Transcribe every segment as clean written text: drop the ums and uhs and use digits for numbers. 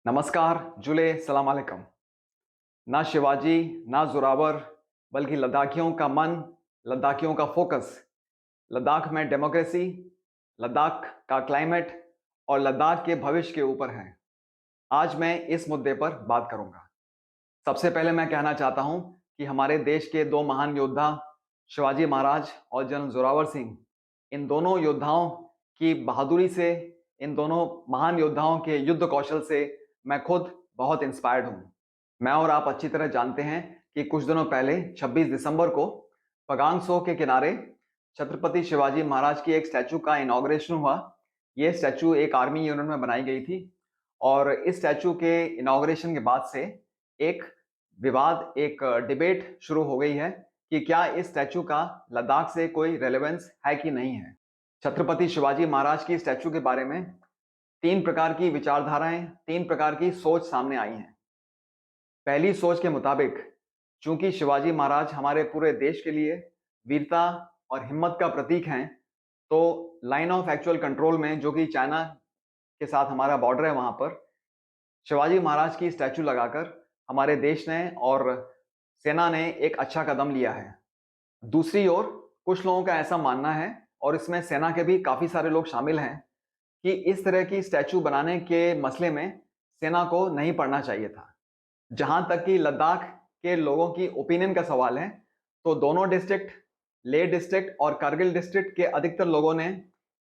नमस्कार, जुले सलाम अलैकुम। ना शिवाजी, ना जोरावर, बल्कि लद्दाखियों का मन, लद्दाखियों का फोकस, लद्दाख में डेमोक्रेसी, लद्दाख का क्लाइमेट और लद्दाख के भविष्य के ऊपर है। आज मैं इस मुद्दे पर बात करूंगा। सबसे पहले मैं कहना चाहता हूं कि हमारे देश के दो महान योद्धा शिवाजी महाराज और जनरल जोरावर सिंह, इन दोनों योद्धाओं की बहादुरी से, इन दोनों महान योद्धाओं के युद्ध कौशल से मैं खुद बहुत इंस्पायर्ड हूं। मैं और आप अच्छी तरह जानते हैं कि कुछ दिनों पहले 26 दिसंबर को पगांग सो के किनारे छत्रपति शिवाजी महाराज की एक स्टैचू का इनॉग्रेशन हुआ। ये स्टैचू एक आर्मी यूनिट में बनाई गई थी और इस स्टैचू के इनॉग्रेशन के बाद से एक विवाद, एक डिबेट शुरू हो गई है कि क्या इस स्टैचू का लद्दाख से कोई रेलेवेंस है कि नहीं है। छत्रपति शिवाजी महाराज की स्टैचू के बारे में तीन प्रकार की विचारधाराएं, तीन प्रकार की सोच सामने आई हैं। पहली सोच के मुताबिक, चूंकि शिवाजी महाराज हमारे पूरे देश के लिए वीरता और हिम्मत का प्रतीक हैं, तो लाइन ऑफ एक्चुअल कंट्रोल में, जो कि चाइना के साथ हमारा बॉर्डर है, वहां पर शिवाजी महाराज की स्टैचू लगाकर हमारे देश ने और सेना ने एक अच्छा कदम लिया है। दूसरी ओर कुछ लोगों का ऐसा मानना है, और इसमें सेना के भी काफी सारे लोग शामिल हैं, कि इस तरह की स्टैचू बनाने के मसले में सेना को नहीं पड़ना चाहिए था। जहां तक कि लद्दाख के लोगों की ओपिनियन का सवाल है, तो दोनों डिस्ट्रिक्ट, लेह डिस्ट्रिक्ट और कारगिल डिस्ट्रिक्ट के अधिकतर लोगों ने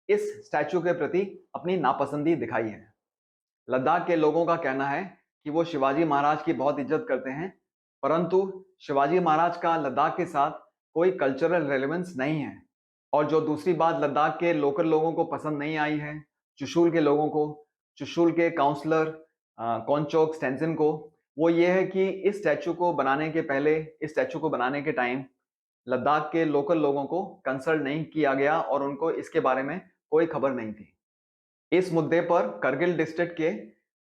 इस स्टैचू के प्रति अपनी नापसंदी दिखाई है। लद्दाख के लोगों का कहना है कि वो शिवाजी महाराज की बहुत इज्जत करते हैं, परंतु शिवाजी महाराज का लद्दाख के साथ कोई कल्चरल रेलेवेंस नहीं है। और जो दूसरी बात लद्दाख के लोकल लोगों को पसंद नहीं आई है, चुशूल के लोगों को, चुशूल के काउंसलर कौनचोक स्टेंसन को, वो ये है कि इस स्टैचू को बनाने के पहले, इस स्टैचू को बनाने के टाइम लद्दाख के लोकल लोगों को कंसल्ट नहीं किया गया और उनको इसके बारे में कोई खबर नहीं थी। इस मुद्दे पर करगिल डिस्ट्रिक्ट के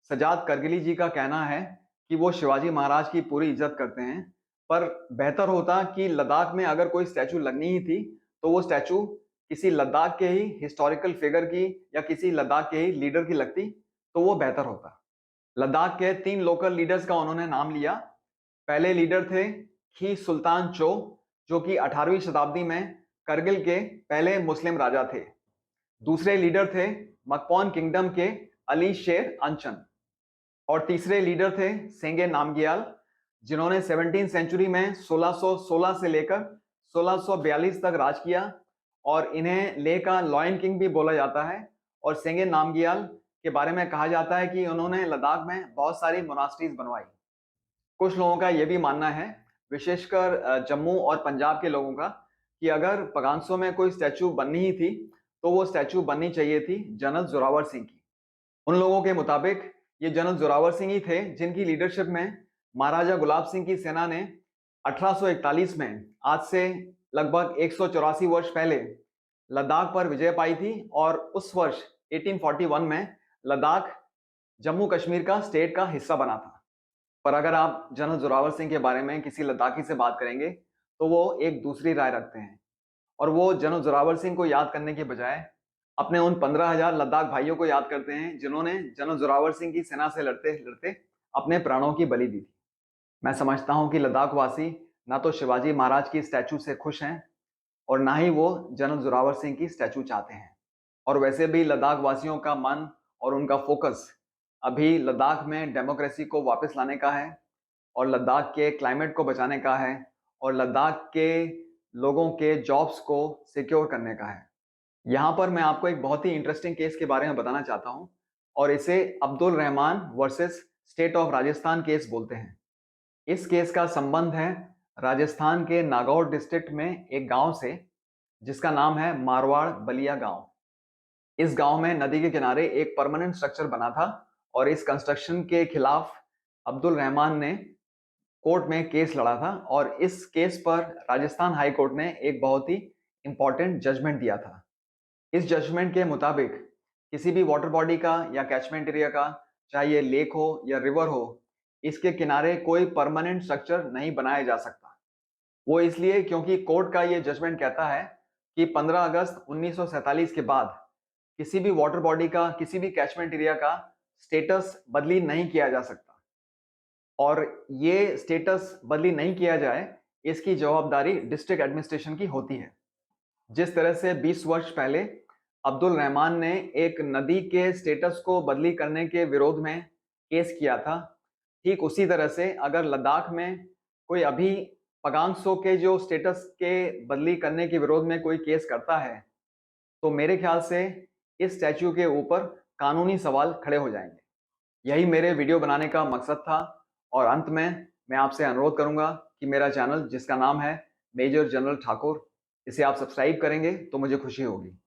सजाद करगिली जी का कहना है कि वो शिवाजी महाराज की पूरी इज्जत करते हैं, पर बेहतर होता कि लद्दाख में अगर कोई स्टैचू लगनी ही थी तो वो स्टैचू किसी लद्दाख के ही हिस्टोरिकल फिगर की या किसी लद्दाख के ही लीडर की लगती तो वो बेहतर होता। लद्दाख के तीन लोकल लीडर्स का उन्होंने नाम लिया। पहले लीडर थे खी सुल्तान चो, जो कि 18वीं शताब्दी में करगिल के पहले मुस्लिम राजा थे। दूसरे लीडर थे मकपॉन किंगडम के अली शेर अंचन, और तीसरे लीडर थे सेंगे नामग्याल, जिन्होंने 17वीं सेंचुरी में 1616 से लेकर 1642 तक राज किया, और इन्हें लेह का लॉयन किंग भी बोला जाता है। और सेंगे नामग्याल के बारे में कहा जाता है कि उन्होंने लद्दाख में बहुत सारी मोनास्ट्रीज बनवाई। कुछ लोगों का यह भी मानना है, विशेषकर जम्मू और पंजाब के लोगों का, कि अगर पगांसो में कोई स्टैचू बननी ही थी तो वो स्टैचू बननी चाहिए थी जनरल जोरावर सिंह की। उन लोगों के मुताबिक ये जनरल जोरावर सिंह ही थे जिनकी लीडरशिप में महाराजा गुलाब सिंह की सेना ने 1841 में, आज से लगभग 184 वर्ष पहले, लद्दाख पर विजय पाई थी। और उस वर्ष 1841 में लद्दाख जम्मू कश्मीर का स्टेट का हिस्सा बना था। पर अगर आप जनरल जोरावर सिंह के बारे में किसी लद्दाखी से बात करेंगे तो वो एक दूसरी राय रखते हैं, और वो जनरल जोरावर सिंह को याद करने के बजाय अपने उन 15,000 लद्दाख भाइयों को याद करते हैं जिन्होंने जनरल जोरावर सिंह की सेना से लड़ते लड़ते अपने प्राणों की बलि दी थी। मैं समझता हूं कि लद्दाख वासी ना तो शिवाजी महाराज की स्टैचू से खुश हैं और ना ही वो जनरल जोरावर सिंह की स्टैचू चाहते हैं। और वैसे भी लद्दाख वासियों का मन और उनका फोकस अभी लद्दाख में डेमोक्रेसी को वापस लाने का है, और लद्दाख के क्लाइमेट को बचाने का है, और लद्दाख के लोगों के जॉब्स को सिक्योर करने का है। यहाँ पर मैं आपको एक बहुत ही इंटरेस्टिंग केस के बारे में बताना चाहता हूँ, और इसे Abdul Rahman versus state of Rajasthan case बोलते हैं। इस केस का संबंध है राजस्थान के नागौर डिस्ट्रिक्ट में एक गांव से, जिसका नाम है मारवाड़ बलिया गांव। इस गांव में नदी के किनारे एक परमानेंट स्ट्रक्चर बना था, और इस कंस्ट्रक्शन के खिलाफ अब्दुल रहमान ने कोर्ट में केस लड़ा था, और इस केस पर राजस्थान हाई कोर्ट ने एक बहुत ही इंपॉर्टेंट जजमेंट दिया था। इस जजमेंट के मुताबिक किसी भी वाटर बॉडी का या कैचमेंट एरिया का, चाहे ये लेक हो या रिवर हो, इसके किनारे कोई परमानेंट स्ट्रक्चर नहीं बनाया जा सकता। वो इसलिए क्योंकि कोर्ट का ये जजमेंट कहता है कि 15 अगस्त 1947 के बाद किसी भी वाटर बॉडी का, किसी भी कैचमेंट एरिया का स्टेटस बदली नहीं किया जा सकता और ये स्टेटस बदली नहीं किया जाए, इसकी जवाबदारी डिस्ट्रिक्ट एडमिनिस्ट्रेशन की होती है। जिस तरह से 20 वर्ष पहले अब्दुल रहमान ने एक नदी के स्टेटस को बदली करने के विरोध में केस किया था, ठीक उसी तरह से अगर लद्दाख में कोई अभी पगांगसो के जो स्टेटस के बदली करने के विरोध में कोई केस करता है, तो मेरे ख्याल से इस स्टैच्यू के ऊपर कानूनी सवाल खड़े हो जाएंगे। यही मेरे वीडियो बनाने का मकसद था और अंत में मैं आपसे अनुरोध करूंगा कि मेरा चैनल, जिसका नाम है मेजर जनरल ठाकुर, इसे आप सब्सक्राइब करेंगे तो मुझे खुशी होगी।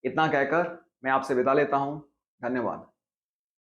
इतना कहकर मैं आपसे विदा लेता हूं। धन्यवाद।